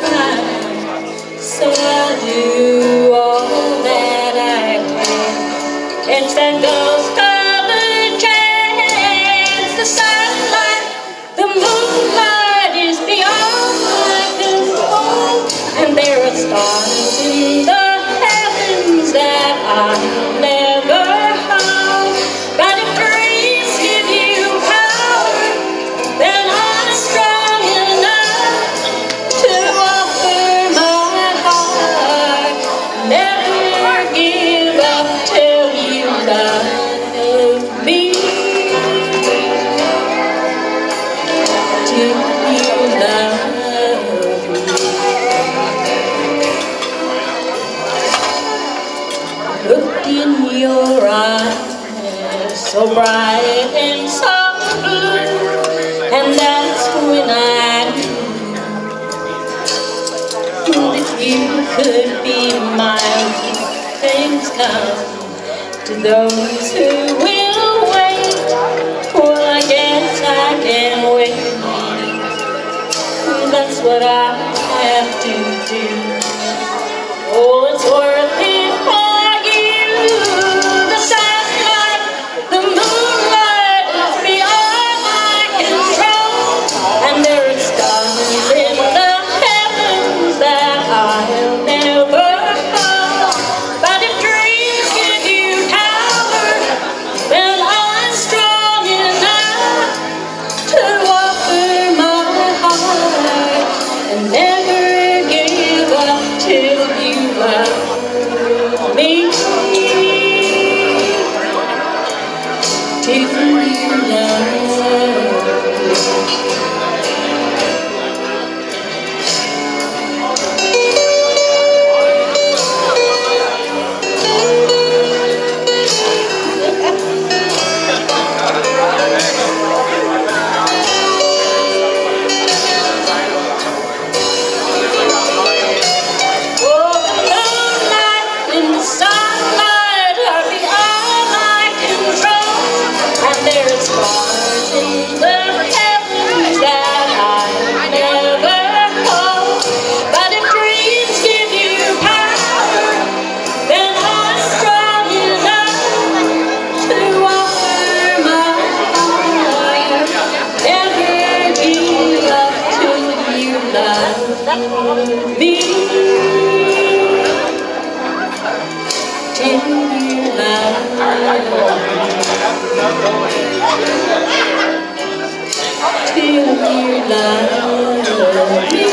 try, so I'll do all that I can. Catch that ghost of a chance. The sunlight, the moonlight is beyond my control, and there are stars in the heavens that I'll never hold. But if dreams give you power, then I'm strong enough to offer my heart. Never give up till you love me. Till you love me. Looked in your eyes, so bright and so blue, and that's when I knew that you could be mine. Things come to those who will wait. Well, I guess I can wait. That's what I have to do. Oh, it's worth it for you. The sunlight, the moonlight is beyond my control, and there are stars in the heavens that I'll never hold. But if dreams give you power, then I'm strong enough to offer my heart and never give up till you love me. Till you love me. Till you love me.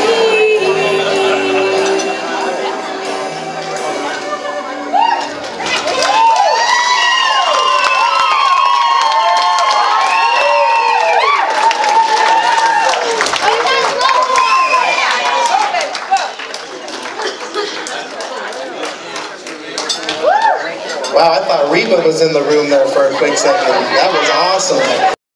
Wow, I thought Reba was in the room there for a quick second. That was awesome.